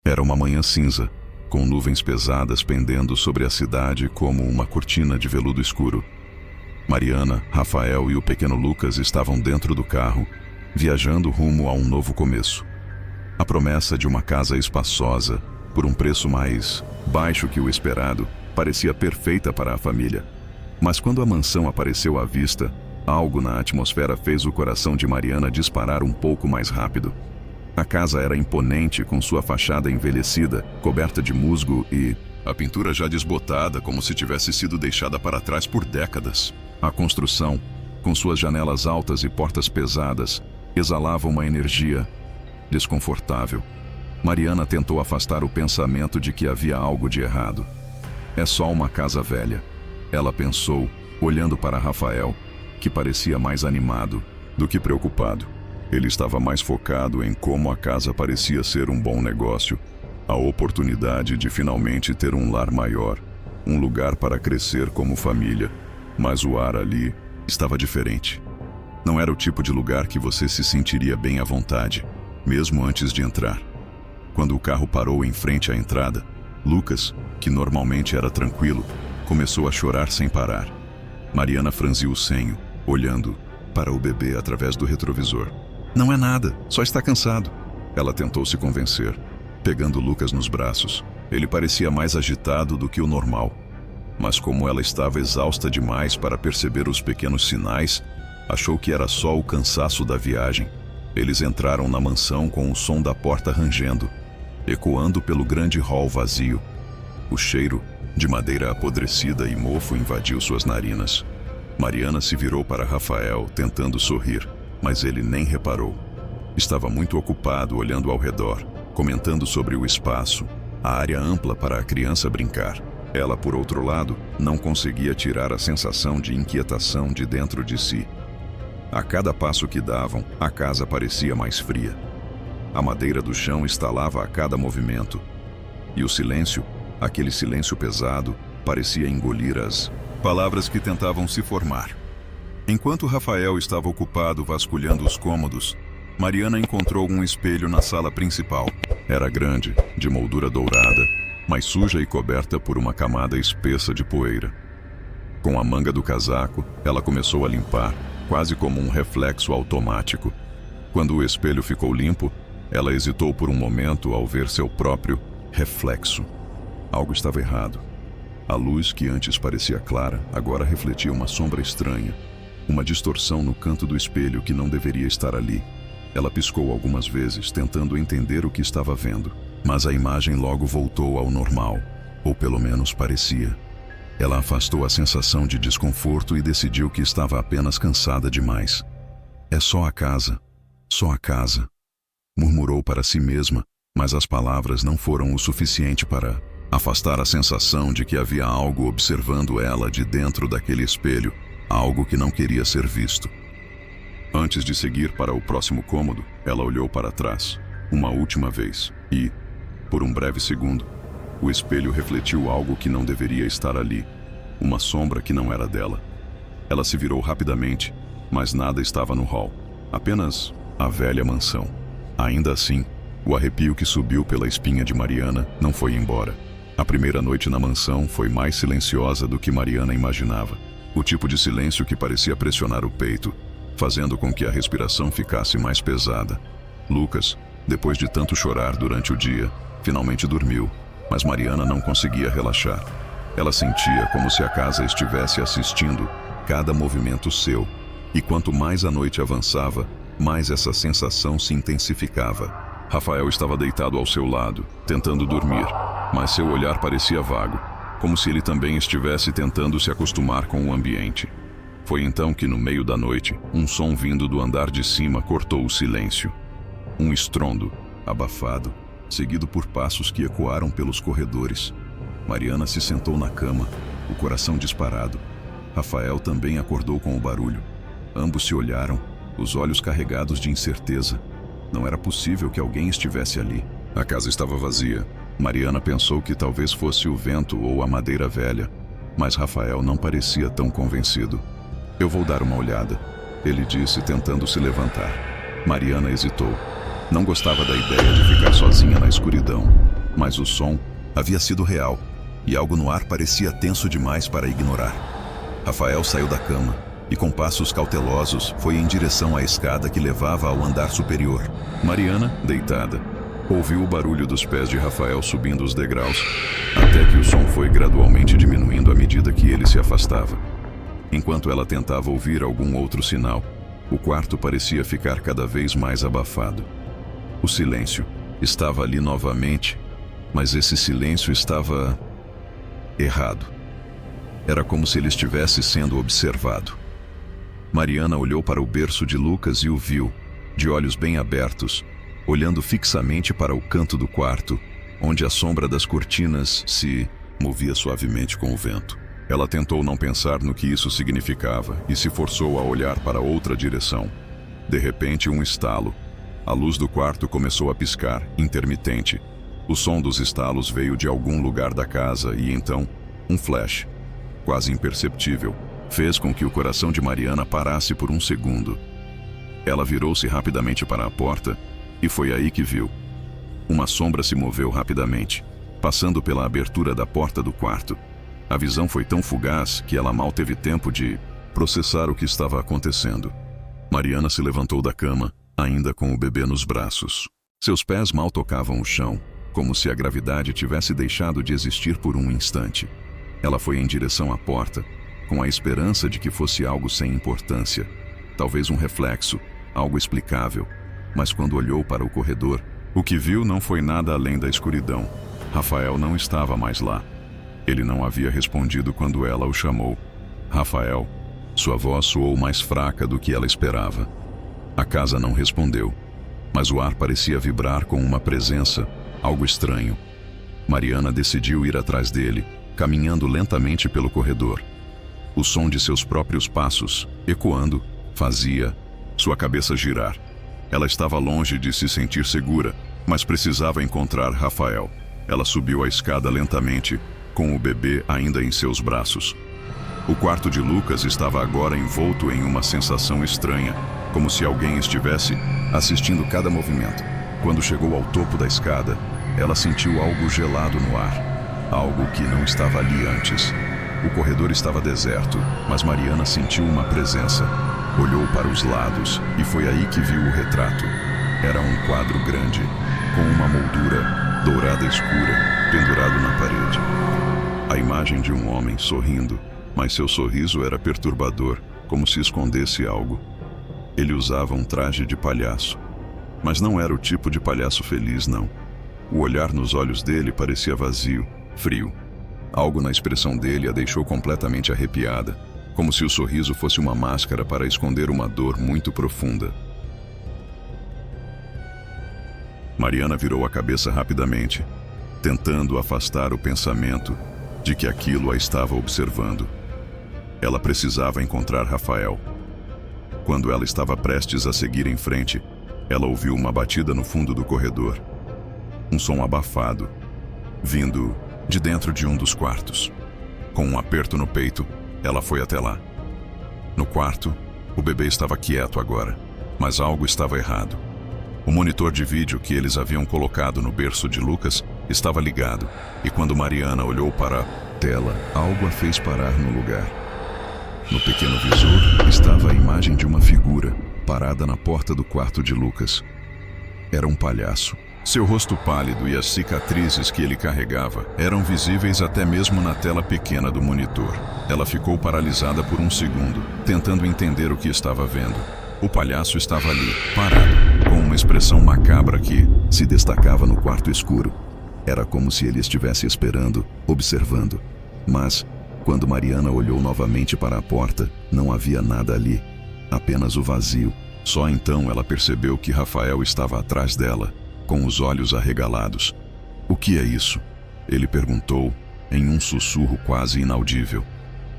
Era uma manhã cinza, com nuvens pesadas pendendo sobre a cidade como uma cortina de veludo escuro. Mariana, Rafael e o pequeno Lucas estavam dentro do carro, viajando rumo a um novo começo. A promessa de uma casa espaçosa, por um preço mais baixo que o esperado, parecia perfeita para a família. Mas quando a mansão apareceu à vista, algo na atmosfera fez o coração de Mariana disparar um pouco mais rápido. A casa era imponente, com sua fachada envelhecida, coberta de musgo e a pintura já desbotada, como se tivesse sido deixada para trás por décadas. A construção, com suas janelas altas e portas pesadas, exalava uma energia desconfortável. Mariana tentou afastar o pensamento de que havia algo de errado. É só uma casa velha, ela pensou, olhando para Rafael, que parecia mais animado do que preocupado. Ele estava mais focado em como a casa parecia ser um bom negócio, a oportunidade de finalmente ter um lar maior, um lugar para crescer como família. Mas o ar ali estava diferente. Não era o tipo de lugar que você se sentiria bem à vontade, mesmo antes de entrar. Quando o carro parou em frente à entrada, Lucas, que normalmente era tranquilo, começou a chorar sem parar. Mariana franziu o senho, olhando para o bebê através do retrovisor. Não é nada, só está cansado. Ela tentou se convencer, pegando Lucas nos braços. Ele parecia mais agitado do que o normal. Mas como ela estava exausta demais para perceber os pequenos sinais, achou que era só o cansaço da viagem. Eles entraram na mansão com o som da porta rangendo, ecoando pelo grande hall vazio. O cheiro de madeira apodrecida e mofo invadiu suas narinas. Mariana se virou para Rafael, tentando sorrir, mas ele nem reparou. Estava muito ocupado olhando ao redor, comentando sobre o espaço, a área ampla para a criança brincar. Ela, por outro lado, não conseguia tirar a sensação de inquietação de dentro de si. A cada passo que davam, a casa parecia mais fria. A madeira do chão estalava a cada movimento. E o silêncio, aquele silêncio pesado, parecia engolir as palavras que tentavam se formar. Enquanto Rafael estava ocupado vasculhando os cômodos, Mariana encontrou um espelho na sala principal. Era grande, de moldura dourada, mas suja e coberta por uma camada espessa de poeira. Com a manga do casaco, ela começou a limpar, quase como um reflexo automático. Quando o espelho ficou limpo, ela hesitou por um momento ao ver seu próprio reflexo. Algo estava errado. A luz, que antes parecia clara, agora refletia uma sombra estranha, uma distorção no canto do espelho que não deveria estar ali. Ela piscou algumas vezes, tentando entender o que estava vendo, mas a imagem logo voltou ao normal, ou pelo menos parecia. Ela afastou a sensação de desconforto e decidiu que estava apenas cansada demais. É só a casa, murmurou para si mesma, mas as palavras não foram o suficiente para afastar a sensação de que havia algo observando ela de dentro daquele espelho, algo que não queria ser visto. Antes de seguir para o próximo cômodo, ela olhou para trás, uma última vez, e, por um breve segundo, o espelho refletiu algo que não deveria estar ali, uma sombra que não era dela. Ela se virou rapidamente, mas nada estava no hall, apenas a velha mansão. Ainda assim, o arrepio que subiu pela espinha de Mariana não foi embora. A primeira noite na mansão foi mais silenciosa do que Mariana imaginava. O tipo de silêncio que parecia pressionar o peito, fazendo com que a respiração ficasse mais pesada. Lucas, depois de tanto chorar durante o dia, finalmente dormiu, mas Mariana não conseguia relaxar. Ela sentia como se a casa estivesse assistindo cada movimento seu, e quanto mais a noite avançava, mais essa sensação se intensificava. Rafael estava deitado ao seu lado, tentando dormir, mas seu olhar parecia vago, como se ele também estivesse tentando se acostumar com o ambiente. Foi então que, no meio da noite, um som vindo do andar de cima cortou o silêncio. Um estrondo, abafado, seguido por passos que ecoaram pelos corredores. Mariana se sentou na cama, o coração disparado. Rafael também acordou com o barulho. Ambos se olharam, os olhos carregados de incerteza. Não era possível que alguém estivesse ali. A casa estava vazia. Mariana pensou que talvez fosse o vento ou a madeira velha, mas Rafael não parecia tão convencido. "Eu vou dar uma olhada", ele disse, tentando se levantar. Mariana hesitou. Não gostava da ideia de ficar sozinha na escuridão. Mas o som havia sido real, e algo no ar parecia tenso demais para ignorar. Rafael saiu da cama e, com passos cautelosos, foi em direção à escada que levava ao andar superior. Mariana, deitada, ouviu o barulho dos pés de Rafael subindo os degraus, até que o som foi gradualmente diminuindo à medida que ele se afastava. Enquanto ela tentava ouvir algum outro sinal, o quarto parecia ficar cada vez mais abafado. O silêncio estava ali novamente, mas esse silêncio estava errado. Era como se ele estivesse sendo observado. Mariana olhou para o berço de Lucas e o viu, de olhos bem abertos, olhando fixamente para o canto do quarto, onde a sombra das cortinas se movia suavemente com o vento. Ela tentou não pensar no que isso significava e se forçou a olhar para outra direção. De repente, um estalo. A luz do quarto começou a piscar, intermitente. O som dos estalos veio de algum lugar da casa e então, um flash, quase imperceptível, fez com que o coração de Mariana parasse por um segundo. Ela virou-se rapidamente para a porta e foi aí que viu. Uma sombra se moveu rapidamente, passando pela abertura da porta do quarto. A visão foi tão fugaz que ela mal teve tempo de processar o que estava acontecendo. Mariana se levantou da cama, ainda com o bebê nos braços. Seus pés mal tocavam o chão, como se a gravidade tivesse deixado de existir por um instante. Ela foi em direção à porta, com a esperança de que fosse algo sem importância, talvez um reflexo, algo explicável. Mas quando olhou para o corredor, o que viu não foi nada além da escuridão. Rafael não estava mais lá. Ele não havia respondido quando ela o chamou. Rafael. Sua voz soou mais fraca do que ela esperava. A casa não respondeu, mas o ar parecia vibrar com uma presença, algo estranho. Mariana decidiu ir atrás dele, caminhando lentamente pelo corredor. O som de seus próprios passos, ecoando, fazia sua cabeça girar. Ela estava longe de se sentir segura, mas precisava encontrar Rafael. Ela subiu a escada lentamente, com o bebê ainda em seus braços. O quarto de Lucas estava agora envolto em uma sensação estranha, como se alguém estivesse assistindo cada movimento. Quando chegou ao topo da escada, ela sentiu algo gelado no ar, algo que não estava ali antes. O corredor estava deserto, mas Mariana sentiu uma presença. Olhou para os lados e foi aí que viu o retrato. Era um quadro grande, com uma moldura dourada escura, pendurado na parede. A imagem de um homem sorrindo, mas seu sorriso era perturbador, como se escondesse algo. Ele usava um traje de palhaço, mas não era o tipo de palhaço feliz, não. O olhar nos olhos dele parecia vazio, frio. Algo na expressão dele a deixou completamente arrepiada, como se o sorriso fosse uma máscara para esconder uma dor muito profunda. Mariana virou a cabeça rapidamente, tentando afastar o pensamento de que aquilo a estava observando. Ela precisava encontrar Rafael. Quando ela estava prestes a seguir em frente, ela ouviu uma batida no fundo do corredor. Um som abafado, vindo de dentro de um dos quartos. Com um aperto no peito, ela foi até lá. No quarto, o bebê estava quieto agora, mas algo estava errado. O monitor de vídeo que eles haviam colocado no berço de Lucas estava ligado, e quando Mariana olhou para a tela, algo a fez parar no lugar. No pequeno visor estava a imagem de uma figura parada na porta do quarto de Lucas. Era um palhaço. Seu rosto pálido e as cicatrizes que ele carregava eram visíveis até mesmo na tela pequena do monitor. Ela ficou paralisada por um segundo, tentando entender o que estava vendo. O palhaço estava ali, parado, com uma expressão macabra que se destacava no quarto escuro. Era como se ele estivesse esperando, observando. Mas, quando Mariana olhou novamente para a porta, não havia nada ali, apenas o vazio. Só então ela percebeu que Rafael estava atrás dela, com os olhos arregalados. "O que é isso?" ele perguntou, em um sussurro quase inaudível.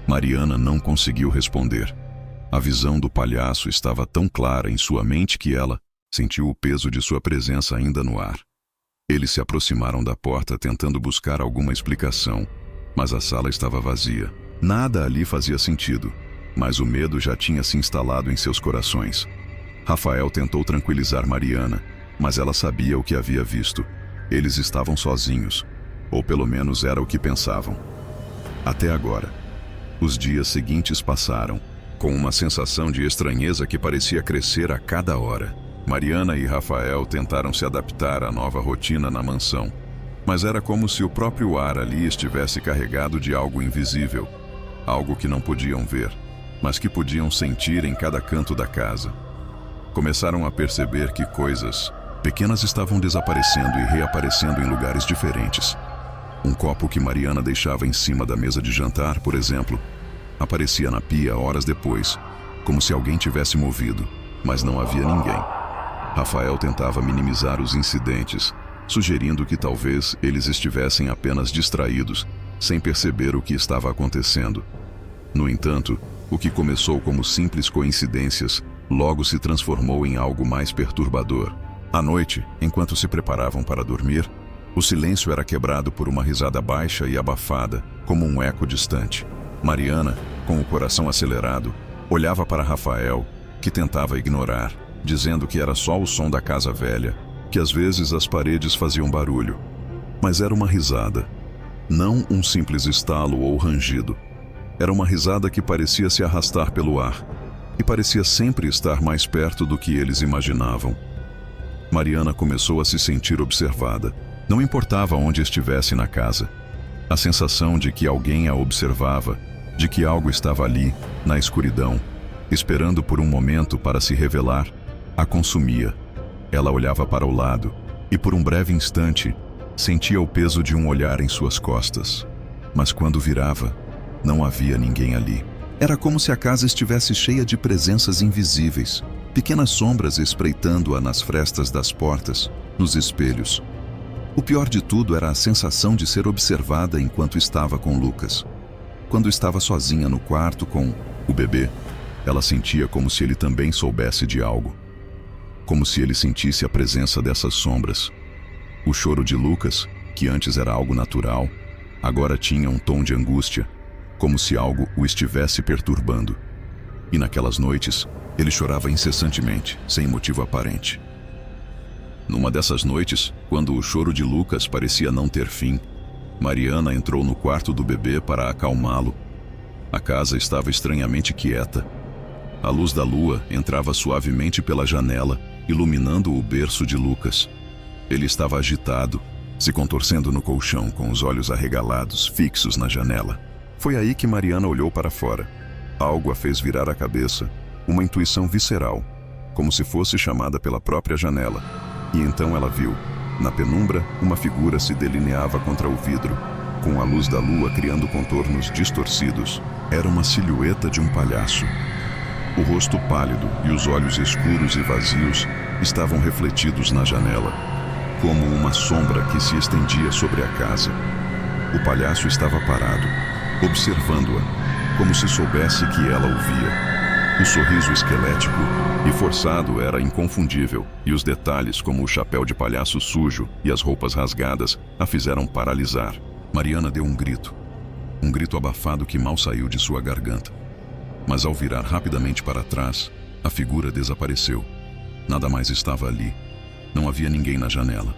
Mariana não conseguiu responder. A visão do palhaço estava tão clara em sua mente que ela sentiu o peso de sua presença ainda no ar. Eles se aproximaram da porta tentando buscar alguma explicação, mas a sala estava vazia. Nada ali fazia sentido, mas o medo já tinha se instalado em seus corações. Rafael tentou tranquilizar Mariana, mas ela sabia o que havia visto. Eles estavam sozinhos, ou pelo menos era o que pensavam. Até agora. Os dias seguintes passaram, com uma sensação de estranheza que parecia crescer a cada hora. Mariana e Rafael tentaram se adaptar à nova rotina na mansão, mas era como se o próprio ar ali estivesse carregado de algo invisível, algo que não podiam ver, mas que podiam sentir em cada canto da casa. Começaram a perceber que coisas pequenas estavam desaparecendo e reaparecendo em lugares diferentes. Um copo que Mariana deixava em cima da mesa de jantar, por exemplo, aparecia na pia horas depois, como se alguém tivesse movido, mas não havia ninguém. Rafael tentava minimizar os incidentes, sugerindo que talvez eles estivessem apenas distraídos, sem perceber o que estava acontecendo. No entanto, o que começou como simples coincidências, logo se transformou em algo mais perturbador. À noite, enquanto se preparavam para dormir, o silêncio era quebrado por uma risada baixa e abafada, como um eco distante. Mariana, com o coração acelerado, olhava para Rafael, que tentava ignorar, dizendo que era só o som da casa velha, que às vezes as paredes faziam barulho. Mas era uma risada, não um simples estalo ou rangido. Era uma risada que parecia se arrastar pelo ar, e parecia sempre estar mais perto do que eles imaginavam. Mariana começou a se sentir observada. Não importava onde estivesse na casa. A sensação de que alguém a observava, de que algo estava ali, na escuridão, esperando por um momento para se revelar, a consumia. Ela olhava para o lado e, por um breve instante, sentia o peso de um olhar em suas costas. Mas quando virava, não havia ninguém ali. Era como se a casa estivesse cheia de presenças invisíveis, pequenas sombras espreitando-a nas frestas das portas, nos espelhos. O pior de tudo era a sensação de ser observada enquanto estava com Lucas. Quando estava sozinha no quarto com o bebê, ela sentia como se ele também soubesse de algo. Como se ele sentisse a presença dessas sombras. O choro de Lucas, que antes era algo natural, agora tinha um tom de angústia, como se algo o estivesse perturbando. E naquelas noites, ele chorava incessantemente, sem motivo aparente. Numa dessas noites, quando o choro de Lucas parecia não ter fim, Mariana entrou no quarto do bebê para acalmá-lo. A casa estava estranhamente quieta. A luz da lua entrava suavemente pela janela, iluminando o berço de Lucas. Ele estava agitado, se contorcendo no colchão com os olhos arregalados, fixos na janela. Foi aí que Mariana olhou para fora. Algo a fez virar a cabeça, uma intuição visceral, como se fosse chamada pela própria janela. E então ela viu, na penumbra, uma figura se delineava contra o vidro, com a luz da lua criando contornos distorcidos. Era uma silhueta de um palhaço. O rosto pálido e os olhos escuros e vazios estavam refletidos na janela, como uma sombra que se estendia sobre a casa. O palhaço estava parado, observando-a, como se soubesse que ela o via. O sorriso esquelético e forçado era inconfundível, e os detalhes, como o chapéu de palhaço sujo e as roupas rasgadas, a fizeram paralisar. Mariana deu um grito abafado que mal saiu de sua garganta. Mas ao virar rapidamente para trás, a figura desapareceu. Nada mais estava ali. Não havia ninguém na janela.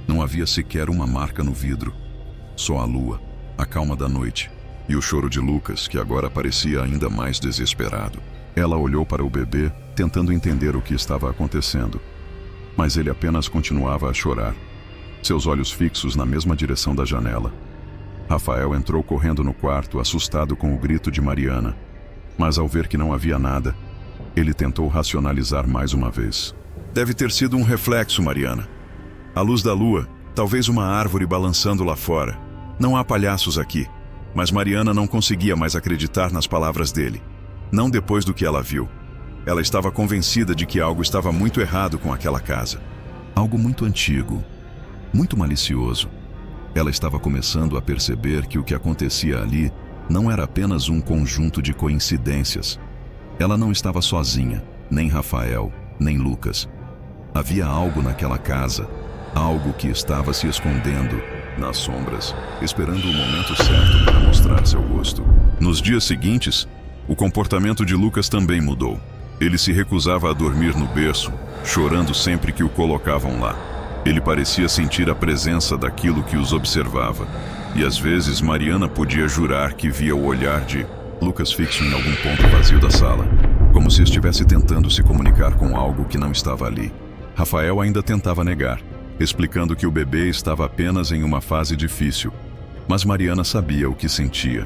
Não havia sequer uma marca no vidro. Só a lua, a calma da noite, e o choro de Lucas, que agora parecia ainda mais desesperado. Ela olhou para o bebê, tentando entender o que estava acontecendo. Mas ele apenas continuava a chorar, seus olhos fixos na mesma direção da janela. Rafael entrou correndo no quarto, assustado com o grito de Mariana. Mas ao ver que não havia nada, ele tentou racionalizar mais uma vez. Deve ter sido um reflexo, Mariana. A luz da lua, talvez uma árvore balançando lá fora. Não há palhaços aqui. Mas Mariana não conseguia mais acreditar nas palavras dele. Não depois do que ela viu. Ela estava convencida de que algo estava muito errado com aquela casa. Algo muito antigo, muito malicioso. Ela estava começando a perceber que o que acontecia ali não era apenas um conjunto de coincidências. Ela não estava sozinha, nem Rafael, nem Lucas. Havia algo naquela casa, algo que estava se escondendo nas sombras, esperando o momento certo para mostrar seu rosto. Nos dias seguintes, o comportamento de Lucas também mudou. Ele se recusava a dormir no berço, chorando sempre que o colocavam lá. Ele parecia sentir a presença daquilo que os observava, e às vezes Mariana podia jurar que via o olhar de Lucas fixo em algum ponto vazio da sala, como se estivesse tentando se comunicar com algo que não estava ali. Rafael ainda tentava negar, explicando que o bebê estava apenas em uma fase difícil, mas Mariana sabia o que sentia.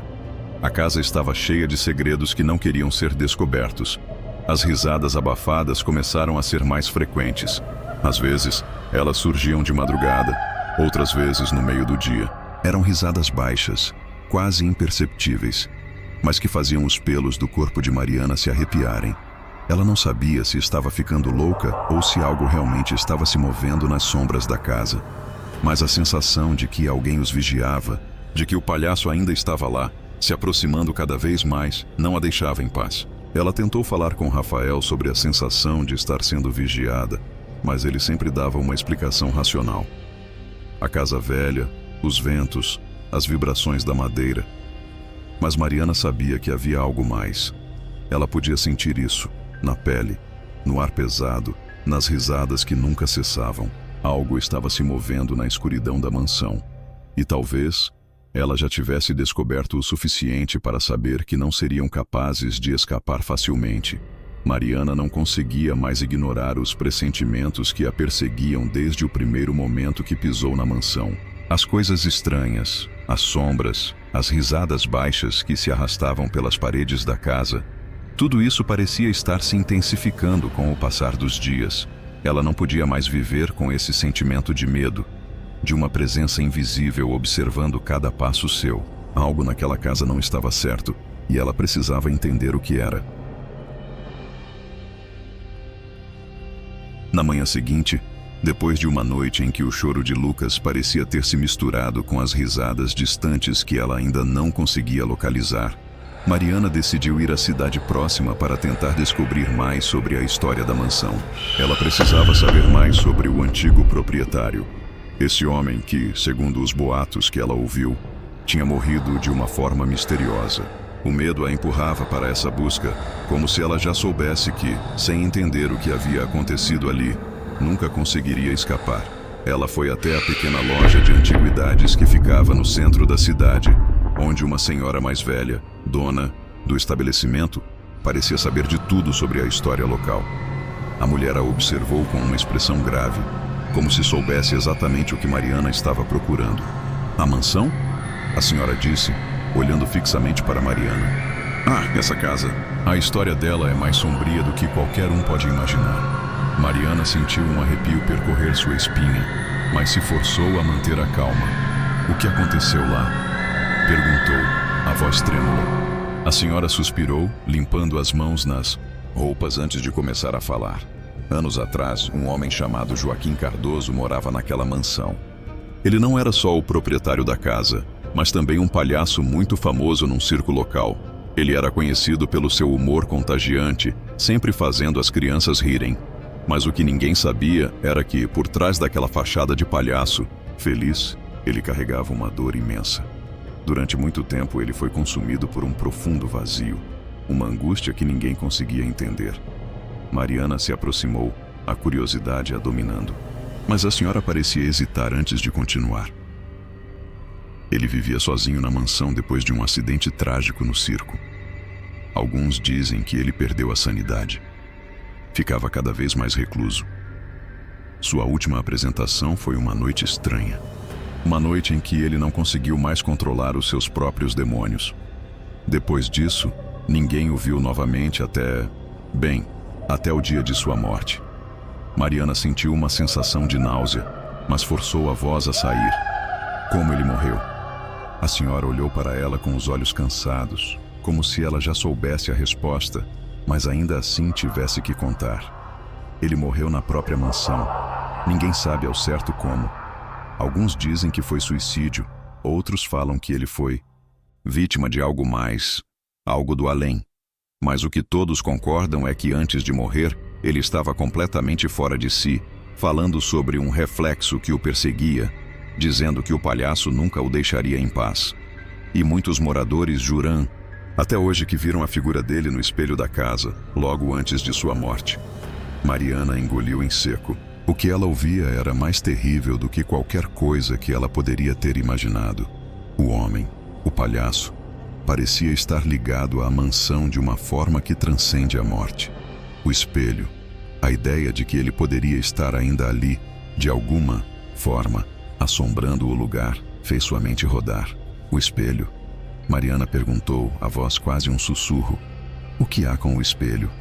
A casa estava cheia de segredos que não queriam ser descobertos. As risadas abafadas começaram a ser mais frequentes. Às vezes, elas surgiam de madrugada, outras vezes no meio do dia. Eram risadas baixas, quase imperceptíveis, mas que faziam os pelos do corpo de Mariana se arrepiarem. Ela não sabia se estava ficando louca ou se algo realmente estava se movendo nas sombras da casa. Mas a sensação de que alguém os vigiava, de que o palhaço ainda estava lá, se aproximando cada vez mais, não a deixava em paz. Ela tentou falar com Rafael sobre a sensação de estar sendo vigiada, mas ele sempre dava uma explicação racional. A casa velha, os ventos, as vibrações da madeira. Mas Mariana sabia que havia algo mais. Ela podia sentir isso, na pele, no ar pesado, nas risadas que nunca cessavam. Algo estava se movendo na escuridão da mansão. E talvez ela já tivesse descoberto o suficiente para saber que não seriam capazes de escapar facilmente. Mariana não conseguia mais ignorar os pressentimentos que a perseguiam desde o primeiro momento que pisou na mansão. As coisas estranhas, as sombras, as risadas baixas que se arrastavam pelas paredes da casa, tudo isso parecia estar se intensificando com o passar dos dias. Ela não podia mais viver com esse sentimento de medo, de uma presença invisível observando cada passo seu. Algo naquela casa não estava certo, e ela precisava entender o que era. Na manhã seguinte, depois de uma noite em que o choro de Lucas parecia ter se misturado com as risadas distantes que ela ainda não conseguia localizar, Mariana decidiu ir à cidade próxima para tentar descobrir mais sobre a história da mansão. Ela precisava saber mais sobre o antigo proprietário. Esse homem que, segundo os boatos que ela ouviu, tinha morrido de uma forma misteriosa. O medo a empurrava para essa busca, como se ela já soubesse que, sem entender o que havia acontecido ali, nunca conseguiria escapar. Ela foi até a pequena loja de antiguidades que ficava no centro da cidade, onde uma senhora mais velha, dona do estabelecimento, parecia saber de tudo sobre a história local. A mulher a observou com uma expressão grave, como se soubesse exatamente o que Mariana estava procurando. A mansão? A senhora disse, olhando fixamente para Mariana. Ah, essa casa. A história dela é mais sombria do que qualquer um pode imaginar. Mariana sentiu um arrepio percorrer sua espinha, mas se forçou a manter a calma. O que aconteceu lá? Perguntou, a voz trêmula. A senhora suspirou, limpando as mãos nas roupas antes de começar a falar. Anos atrás, um homem chamado Joaquim Cardoso morava naquela mansão. Ele não era só o proprietário da casa, mas também um palhaço muito famoso num circo local. Ele era conhecido pelo seu humor contagiante, sempre fazendo as crianças rirem. Mas o que ninguém sabia era que, por trás daquela fachada de palhaço, feliz, ele carregava uma dor imensa. Durante muito tempo ele foi consumido por um profundo vazio, uma angústia que ninguém conseguia entender. Mariana se aproximou, a curiosidade a dominando. Mas a senhora parecia hesitar antes de continuar. Ele vivia sozinho na mansão depois de um acidente trágico no circo. Alguns dizem que ele perdeu a sanidade. Ficava cada vez mais recluso. Sua última apresentação foi uma noite estranha. Uma noite em que ele não conseguiu mais controlar os seus próprios demônios. Depois disso, ninguém o viu novamente até o dia de sua morte. Mariana sentiu uma sensação de náusea, mas forçou a voz a sair. Como ele morreu? A senhora olhou para ela com os olhos cansados, como se ela já soubesse a resposta, mas ainda assim tivesse que contar. Ele morreu na própria mansão. Ninguém sabe ao certo como. Alguns dizem que foi suicídio, outros falam que ele foi vítima de algo mais, algo do além. Mas o que todos concordam é que antes de morrer, ele estava completamente fora de si, falando sobre um reflexo que o perseguia, dizendo que o palhaço nunca o deixaria em paz. E muitos moradores juram, até hoje, que viram a figura dele no espelho da casa, logo antes de sua morte. Mariana engoliu em seco. O que ela ouvia era mais terrível do que qualquer coisa que ela poderia ter imaginado. O homem, o palhaço, parecia estar ligado à mansão de uma forma que transcende a morte. O espelho, a ideia de que ele poderia estar ainda ali, de alguma forma, assombrando o lugar, fez sua mente rodar. O espelho. Mariana perguntou, a voz quase um sussurro. O que há com o espelho?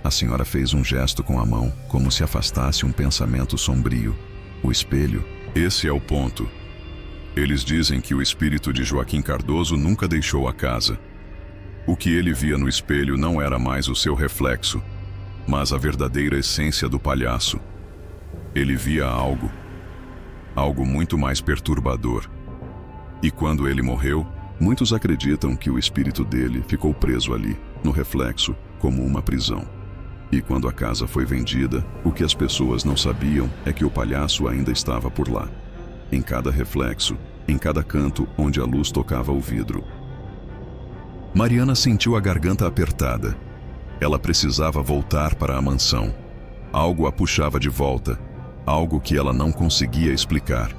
A senhora fez um gesto com a mão, como se afastasse um pensamento sombrio. O espelho? Esse é o ponto. Eles dizem que o espírito de Joaquim Cardoso nunca deixou a casa. O que ele via no espelho não era mais o seu reflexo, mas a verdadeira essência do palhaço. Ele via algo muito mais perturbador. E quando ele morreu, muitos acreditam que o espírito dele ficou preso ali, no reflexo, como uma prisão. E quando a casa foi vendida, o que as pessoas não sabiam é que o palhaço ainda estava por lá. Em cada reflexo, em cada canto onde a luz tocava o vidro. Mariana sentiu a garganta apertada. Ela precisava voltar para a mansão. Algo a puxava de volta, algo que ela não conseguia explicar.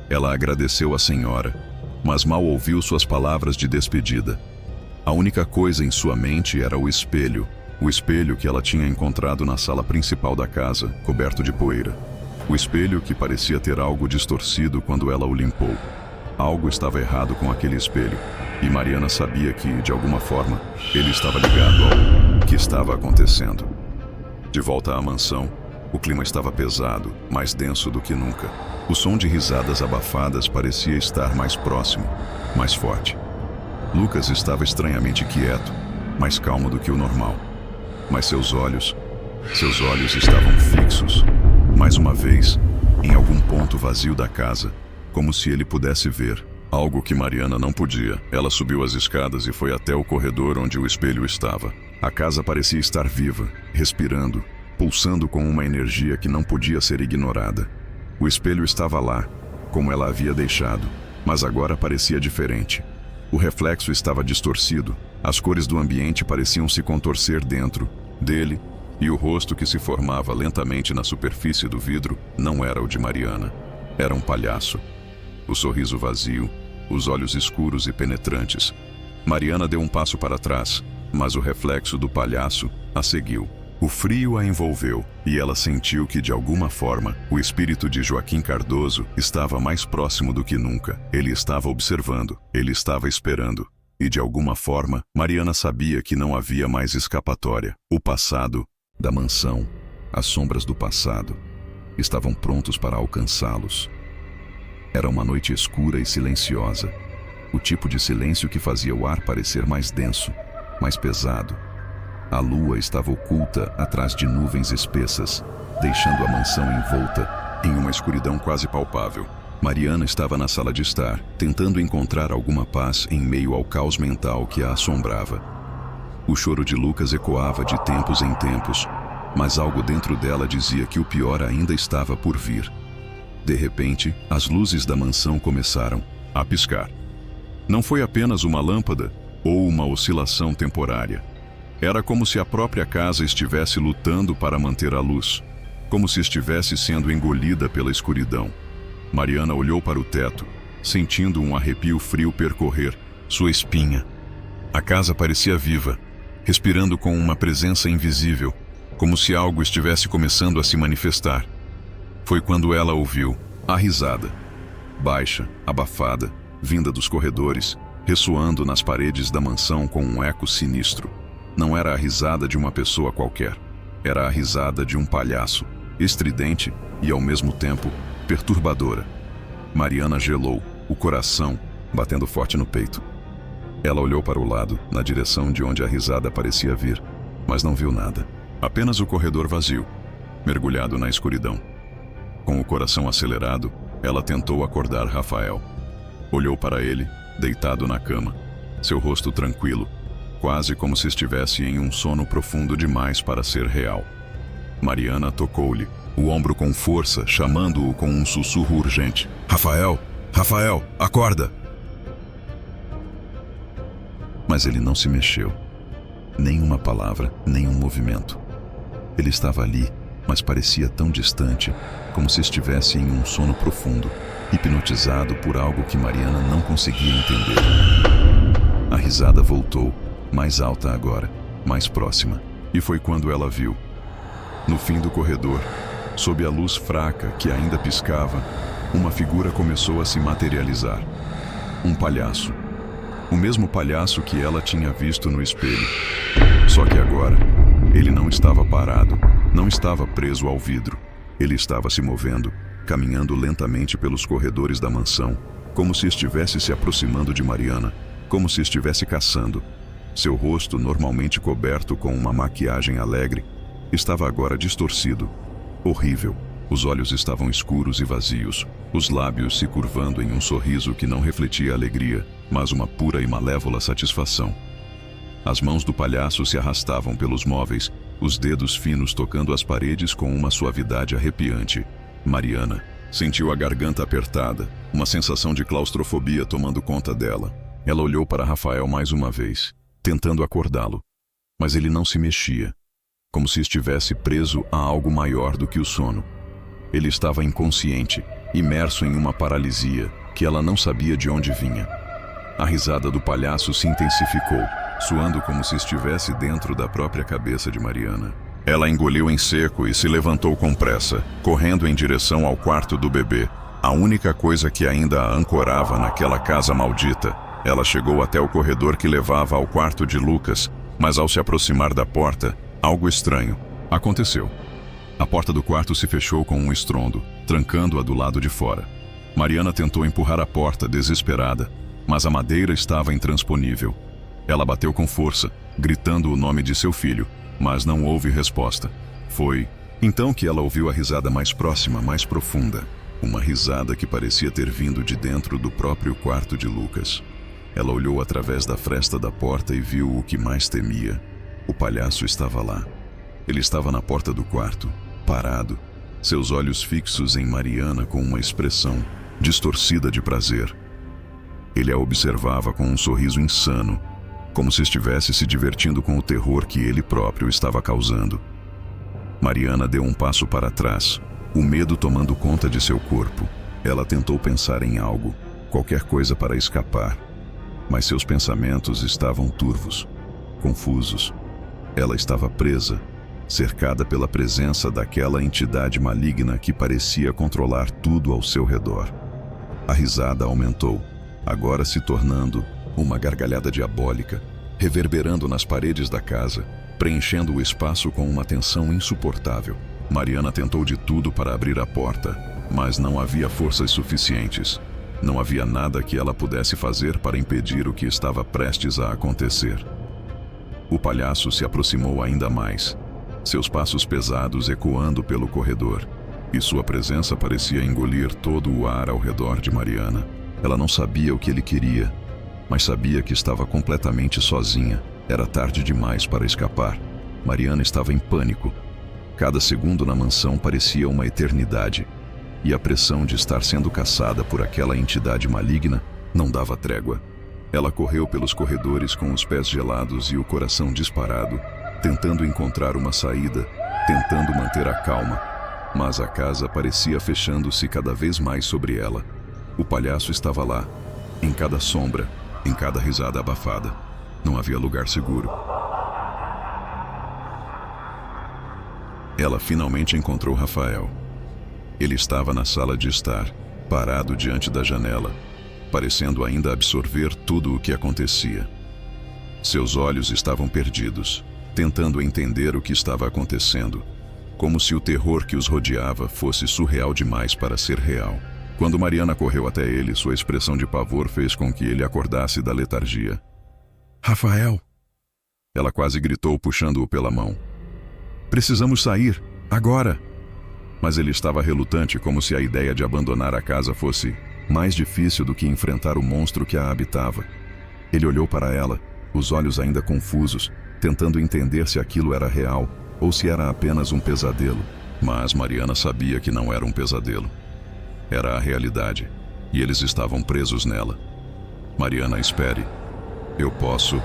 Ela agradeceu à senhora, mas mal ouviu suas palavras de despedida. A única coisa em sua mente era o espelho que ela tinha encontrado na sala principal da casa, coberto de poeira. O espelho que parecia ter algo distorcido quando ela o limpou. Algo estava errado com aquele espelho, e Mariana sabia que, de alguma forma, ele estava ligado ao que estava acontecendo. De volta à mansão, o clima estava pesado, mais denso do que nunca. O som de risadas abafadas parecia estar mais próximo, mais forte. Lucas estava estranhamente quieto, mais calmo do que o normal. Mas seus olhos estavam fixos, mais uma vez, em algum ponto vazio da casa, como se ele pudesse ver. Algo que Mariana não podia. Ela subiu as escadas e foi até o corredor onde o espelho estava. A casa parecia estar viva, respirando, pulsando com uma energia que não podia ser ignorada. O espelho estava lá, como ela havia deixado, mas agora parecia diferente. O reflexo estava distorcido, as cores do ambiente pareciam se contorcer dentro dele, e o rosto que se formava lentamente na superfície do vidro não era o de Mariana. Era um palhaço. O sorriso vazio, os olhos escuros e penetrantes. Mariana deu um passo para trás, mas o reflexo do palhaço a seguiu. O frio a envolveu, e ela sentiu que, de alguma forma, o espírito de Joaquim Cardoso estava mais próximo do que nunca. Ele estava observando, ele estava esperando. E, de alguma forma, Mariana sabia que não havia mais escapatória. O passado da mansão, as sombras do passado, estavam prontos para alcançá-los. Era uma noite escura e silenciosa. O tipo de silêncio que fazia o ar parecer mais denso, mais pesado. A lua estava oculta atrás de nuvens espessas, deixando a mansão envolta em uma escuridão quase palpável. Mariana estava na sala de estar, tentando encontrar alguma paz em meio ao caos mental que a assombrava. O choro de Lucas ecoava de tempos em tempos, mas algo dentro dela dizia que o pior ainda estava por vir. De repente, as luzes da mansão começaram a piscar. Não foi apenas uma lâmpada ou uma oscilação temporária. Era como se a própria casa estivesse lutando para manter a luz, como se estivesse sendo engolida pela escuridão. Mariana olhou para o teto, sentindo um arrepio frio percorrer sua espinha. A casa parecia viva, respirando com uma presença invisível, como se algo estivesse começando a se manifestar. Foi quando ela ouviu a risada, baixa, abafada, vinda dos corredores, ressoando nas paredes da mansão com um eco sinistro. Não era a risada de uma pessoa qualquer. Era a risada de um palhaço, estridente e, ao mesmo tempo, perturbadora. Mariana gelou, o coração batendo forte no peito. Ela olhou para o lado, na direção de onde a risada parecia vir, mas não viu nada. Apenas o corredor vazio, mergulhado na escuridão. Com o coração acelerado, ela tentou acordar Rafael. Olhou para ele, deitado na cama, seu rosto tranquilo, quase como se estivesse em um sono profundo demais para ser real. Mariana tocou-lhe o ombro com força, chamando-o com um sussurro urgente. Rafael! Rafael! Acorda! Mas ele não se mexeu. Nem uma palavra, nem um movimento. Ele estava ali, mas parecia tão distante, como se estivesse em um sono profundo, hipnotizado por algo que Mariana não conseguia entender. A risada voltou, mais alta agora, mais próxima, e foi quando ela viu. No fim do corredor, sob a luz fraca que ainda piscava, uma figura começou a se materializar. Um palhaço. O mesmo palhaço que ela tinha visto no espelho. Só que agora, ele não estava parado, não estava preso ao vidro. Ele estava se movendo, caminhando lentamente pelos corredores da mansão, como se estivesse se aproximando de Mariana, como se estivesse caçando. Seu rosto, normalmente coberto com uma maquiagem alegre, estava agora distorcido. Horrível. Os olhos estavam escuros e vazios, os lábios se curvando em um sorriso que não refletia alegria, mas uma pura e malévola satisfação. As mãos do palhaço se arrastavam pelos móveis, os dedos finos tocando as paredes com uma suavidade arrepiante. Mariana sentiu a garganta apertada, uma sensação de claustrofobia tomando conta dela. Ela olhou para Rafael mais uma vez, tentando acordá-lo, mas ele não se mexia, como se estivesse preso a algo maior do que o sono. Ele estava inconsciente, imerso em uma paralisia que ela não sabia de onde vinha. A risada do palhaço se intensificou, soando como se estivesse dentro da própria cabeça de Mariana. Ela engoliu em seco e se levantou com pressa, correndo em direção ao quarto do bebê, a única coisa que ainda a ancorava naquela casa maldita. Ela chegou até o corredor que levava ao quarto de Lucas, mas ao se aproximar da porta, algo estranho aconteceu. A porta do quarto se fechou com um estrondo, trancando-a do lado de fora. Mariana tentou empurrar a porta, desesperada, mas a madeira estava intransponível. Ela bateu com força, gritando o nome de seu filho, mas não houve resposta. Foi então que ela ouviu a risada mais próxima, mais profunda. Uma risada que parecia ter vindo de dentro do próprio quarto de Lucas. Ela olhou através da fresta da porta e viu o que mais temia. O palhaço estava lá. Ele estava na porta do quarto, parado, seus olhos fixos em Mariana com uma expressão distorcida de prazer. Ele a observava com um sorriso insano, como se estivesse se divertindo com o terror que ele próprio estava causando. Mariana deu um passo para trás, o medo tomando conta de seu corpo. Ela tentou pensar em algo, qualquer coisa para escapar, mas seus pensamentos estavam turvos, confusos. Ela estava presa, cercada pela presença daquela entidade maligna que parecia controlar tudo ao seu redor. A risada aumentou, agora se tornando uma gargalhada diabólica, reverberando nas paredes da casa, preenchendo o espaço com uma tensão insuportável. Mariana tentou de tudo para abrir a porta, mas não havia forças suficientes. Não havia nada que ela pudesse fazer para impedir o que estava prestes a acontecer. O palhaço se aproximou ainda mais, seus passos pesados ecoando pelo corredor, e sua presença parecia engolir todo o ar ao redor de Mariana. Ela não sabia o que ele queria, mas sabia que estava completamente sozinha. Era tarde demais para escapar. Mariana estava em pânico. Cada segundo na mansão parecia uma eternidade, e a pressão de estar sendo caçada por aquela entidade maligna não dava trégua. Ela correu pelos corredores com os pés gelados e o coração disparado, tentando encontrar uma saída, tentando manter a calma, mas a casa parecia fechando-se cada vez mais sobre ela. O palhaço estava lá, em cada sombra, em cada risada abafada. Não havia lugar seguro. Ela finalmente encontrou Rafael. Ele estava na sala de estar, parado diante da janela, parecendo ainda absorver tudo o que acontecia. Seus olhos estavam perdidos, tentando entender o que estava acontecendo, como se o terror que os rodeava fosse surreal demais para ser real. Quando Mariana correu até ele, sua expressão de pavor fez com que ele acordasse da letargia. "Rafael!" Ela quase gritou, puxando-o pela mão. "Precisamos sair, agora!" Mas ele estava relutante, como se a ideia de abandonar a casa fosse mais difícil do que enfrentar o monstro que a habitava. Ele olhou para ela, os olhos ainda confusos, tentando entender se aquilo era real ou se era apenas um pesadelo. Mas Mariana sabia que não era um pesadelo. Era a realidade, e eles estavam presos nela. "Mariana, espere. Eu posso..."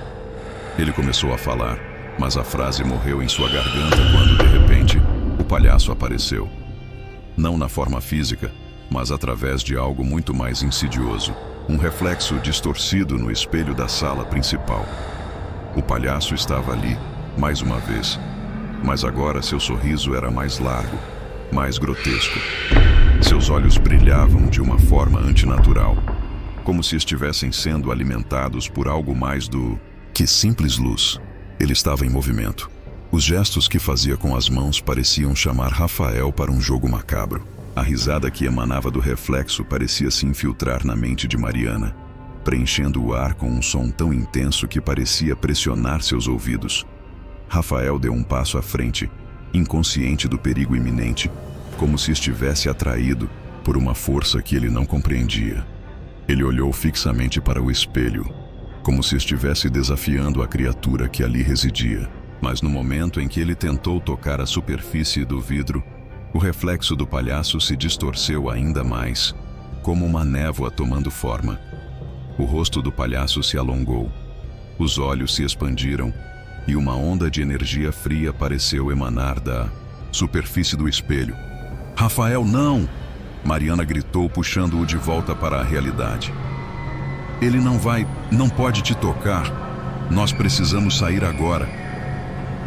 Ele começou a falar, mas a frase morreu em sua garganta quando, de repente, o palhaço apareceu. Não na forma física, mas através de algo muito mais insidioso, um reflexo distorcido no espelho da sala principal. O palhaço estava ali, mais uma vez, mas agora seu sorriso era mais largo, mais grotesco. Seus olhos brilhavam de uma forma antinatural, como se estivessem sendo alimentados por algo mais do que simples luz. Ele estava em movimento. Os gestos que fazia com as mãos pareciam chamar Rafael para um jogo macabro. A risada que emanava do reflexo parecia se infiltrar na mente de Mariana, preenchendo o ar com um som tão intenso que parecia pressionar seus ouvidos. Rafael deu um passo à frente, inconsciente do perigo iminente, como se estivesse atraído por uma força que ele não compreendia. Ele olhou fixamente para o espelho, como se estivesse desafiando a criatura que ali residia. Mas no momento em que ele tentou tocar a superfície do vidro, o reflexo do palhaço se distorceu ainda mais, como uma névoa tomando forma. O rosto do palhaço se alongou, os olhos se expandiram e uma onda de energia fria pareceu emanar da superfície do espelho. "Rafael, não!" Mariana gritou, puxando-o de volta para a realidade. "Ele não pode te tocar. Nós precisamos sair agora."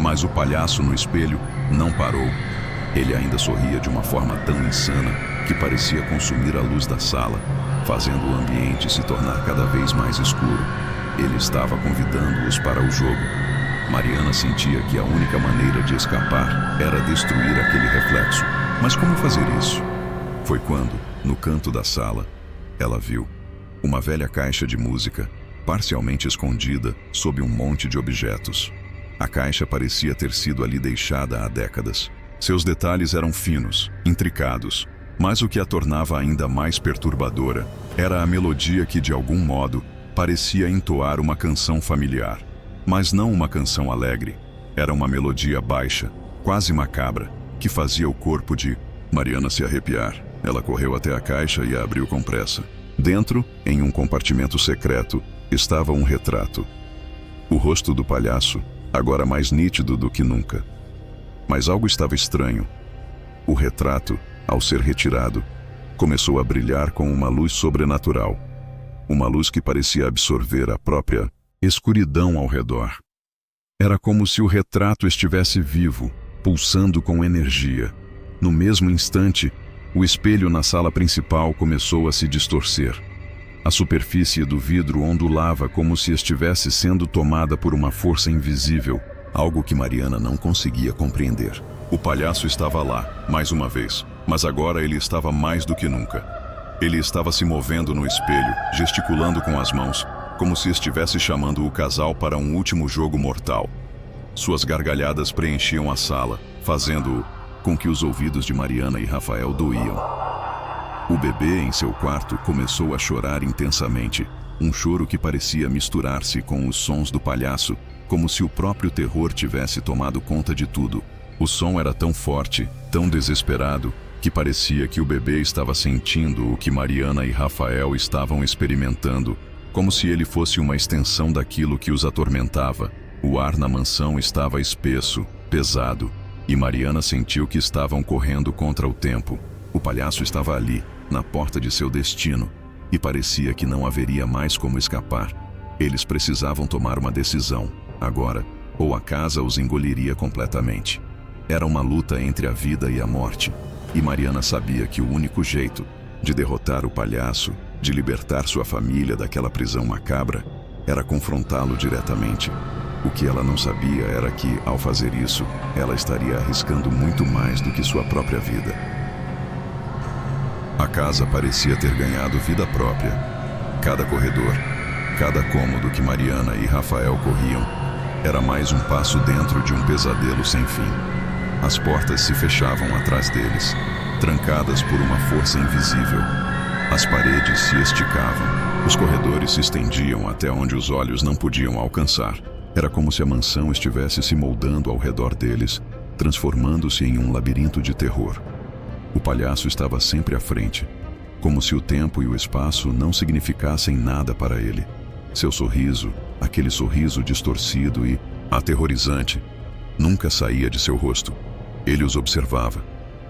Mas o palhaço no espelho não parou. Ele ainda sorria de uma forma tão insana que parecia consumir a luz da sala, fazendo o ambiente se tornar cada vez mais escuro. Ele estava convidando-os para o jogo. Mariana sentia que a única maneira de escapar era destruir aquele reflexo. Mas como fazer isso? Foi quando, no canto da sala, ela viu uma velha caixa de música, parcialmente escondida sob um monte de objetos. A caixa parecia ter sido ali deixada há décadas. Seus detalhes eram finos, intricados, mas o que a tornava ainda mais perturbadora era a melodia que, de algum modo, parecia entoar uma canção familiar. Mas não uma canção alegre. Era uma melodia baixa, quase macabra, que fazia o corpo de Mariana se arrepiar. Ela correu até a caixa e a abriu com pressa. Dentro, em um compartimento secreto, estava um retrato. O rosto do palhaço, agora mais nítido do que nunca. Mas algo estava estranho. O retrato, ao ser retirado, começou a brilhar com uma luz sobrenatural. Uma luz que parecia absorver a própria escuridão ao redor. Era como se o retrato estivesse vivo, pulsando com energia. No mesmo instante, o espelho na sala principal começou a se distorcer. A superfície do vidro ondulava como se estivesse sendo tomada por uma força invisível, algo que Mariana não conseguia compreender. O palhaço estava lá, mais uma vez, mas agora ele estava mais do que nunca. Ele estava se movendo no espelho, gesticulando com as mãos, como se estivesse chamando o casal para um último jogo mortal. Suas gargalhadas preenchiam a sala, fazendo com que os ouvidos de Mariana e Rafael doíam. O bebê em seu quarto começou a chorar intensamente, um choro que parecia misturar-se com os sons do palhaço, como se o próprio terror tivesse tomado conta de tudo. O som era tão forte, tão desesperado, que parecia que o bebê estava sentindo o que Mariana e Rafael estavam experimentando, como se ele fosse uma extensão daquilo que os atormentava. O ar na mansão estava espesso, pesado, e Mariana sentiu que estavam correndo contra o tempo. O palhaço estava ali, na porta de seu destino, e parecia que não haveria mais como escapar. Eles precisavam tomar uma decisão, agora, ou a casa os engoliria completamente. Era uma luta entre a vida e a morte, e Mariana sabia que o único jeito de derrotar o palhaço, de libertar sua família daquela prisão macabra, era confrontá-lo diretamente. O que ela não sabia era que, ao fazer isso, ela estaria arriscando muito mais do que sua própria vida. A casa parecia ter ganhado vida própria. Cada corredor, cada cômodo que Mariana e Rafael corriam, era mais um passo dentro de um pesadelo sem fim. As portas se fechavam atrás deles, trancadas por uma força invisível. As paredes se esticavam, os corredores se estendiam até onde os olhos não podiam alcançar. Era como se a mansão estivesse se moldando ao redor deles, transformando-se em um labirinto de terror. O palhaço estava sempre à frente, como se o tempo e o espaço não significassem nada para ele. Seu sorriso, aquele sorriso distorcido e aterrorizante, nunca saía de seu rosto. Ele os observava,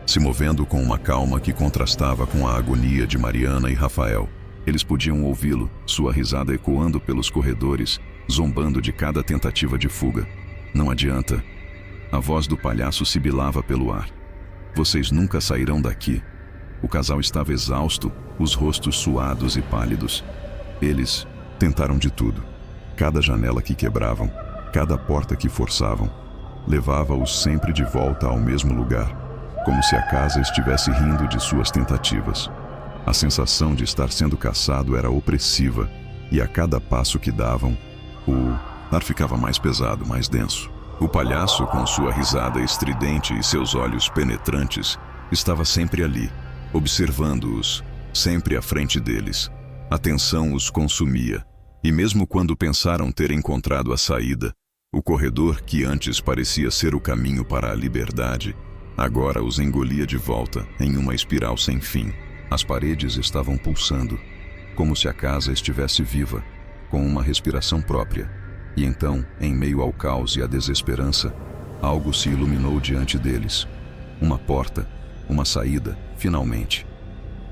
se movendo com uma calma que contrastava com a agonia de Mariana e Rafael. Eles podiam ouvi-lo, sua risada ecoando pelos corredores, zombando de cada tentativa de fuga. Não adianta. A voz do palhaço sibilava pelo ar. Vocês nunca sairão daqui. O casal estava exausto, os rostos suados e pálidos. Eles tentaram de tudo. Cada janela que quebravam, cada porta que forçavam, levava-os sempre de volta ao mesmo lugar, como se a casa estivesse rindo de suas tentativas. A sensação de estar sendo caçado era opressiva, e a cada passo que davam, o ar ficava mais pesado, mais denso. O palhaço, com sua risada estridente e seus olhos penetrantes, estava sempre ali, observando-os, sempre à frente deles. A tensão os consumia, e mesmo quando pensaram ter encontrado a saída, o corredor que antes parecia ser o caminho para a liberdade, agora os engolia de volta em uma espiral sem fim. As paredes estavam pulsando, como se a casa estivesse viva, com uma respiração própria. E então, em meio ao caos e à desesperança, algo se iluminou diante deles. Uma porta, uma saída, finalmente.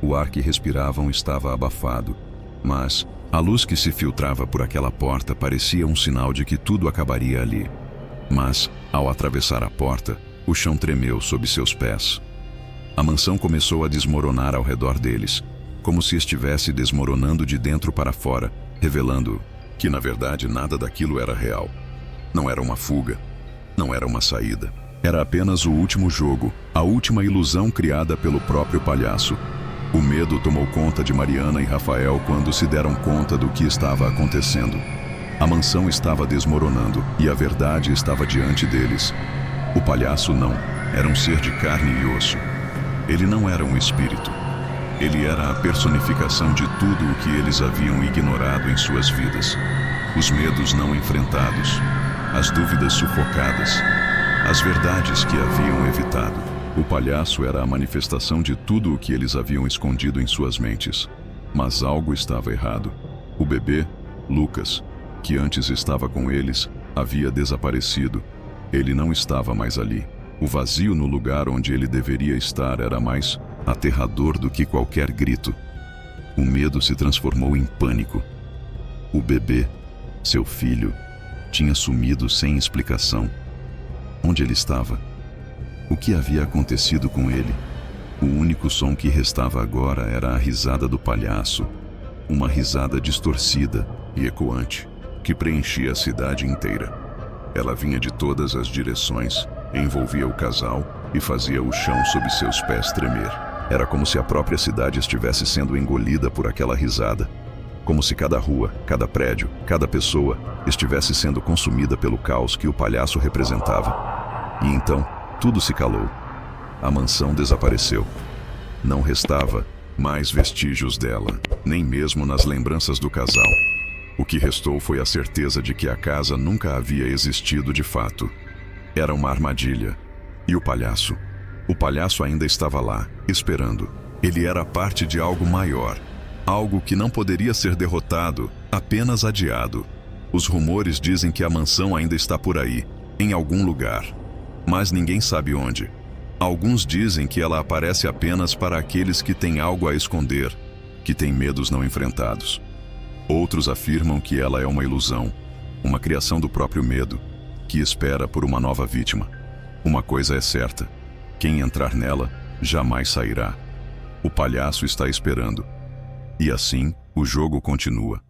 O ar que respiravam estava abafado, mas a luz que se filtrava por aquela porta parecia um sinal de que tudo acabaria ali. Mas, ao atravessar a porta, o chão tremeu sob seus pés. A mansão começou a desmoronar ao redor deles, como se estivesse desmoronando de dentro para fora, revelando que, na verdade, nada daquilo era real. Não era uma fuga, não era uma saída. Era apenas o último jogo, a última ilusão criada pelo próprio palhaço. O medo tomou conta de Mariana e Rafael quando se deram conta do que estava acontecendo. A mansão estava desmoronando e a verdade estava diante deles. O palhaço não, era um ser de carne e osso. Ele não era um espírito. Ele era a personificação de tudo o que eles haviam ignorado em suas vidas. Os medos não enfrentados, as dúvidas sufocadas, as verdades que haviam evitado. O palhaço era a manifestação de tudo o que eles haviam escondido em suas mentes. Mas algo estava errado. O bebê, Lucas, que antes estava com eles, havia desaparecido. Ele não estava mais ali. O vazio no lugar onde ele deveria estar era mais aterrador do que qualquer grito. O medo se transformou em pânico. O bebê, seu filho, tinha sumido sem explicação. Onde ele estava? O que havia acontecido com ele? O único som que restava agora era a risada do palhaço, uma risada distorcida e ecoante, que preenchia a cidade inteira. Ela vinha de todas as direções, envolvia o casal e fazia o chão sob seus pés tremer. Era como se a própria cidade estivesse sendo engolida por aquela risada, como se cada rua, cada prédio, cada pessoa estivesse sendo consumida pelo caos que o palhaço representava. E então, tudo se calou. A mansão desapareceu. Não restava mais vestígios dela, nem mesmo nas lembranças do casal. O que restou foi a certeza de que a casa nunca havia existido de fato. Era uma armadilha. E o palhaço? O palhaço ainda estava lá, esperando. Ele era parte de algo maior. Algo que não poderia ser derrotado, apenas adiado. Os rumores dizem que a mansão ainda está por aí, em algum lugar. Mas ninguém sabe onde. Alguns dizem que ela aparece apenas para aqueles que têm algo a esconder, que têm medos não enfrentados. Outros afirmam que ela é uma ilusão, uma criação do próprio medo, que espera por uma nova vítima. Uma coisa é certa: quem entrar nela jamais sairá. O palhaço está esperando. E assim, o jogo continua.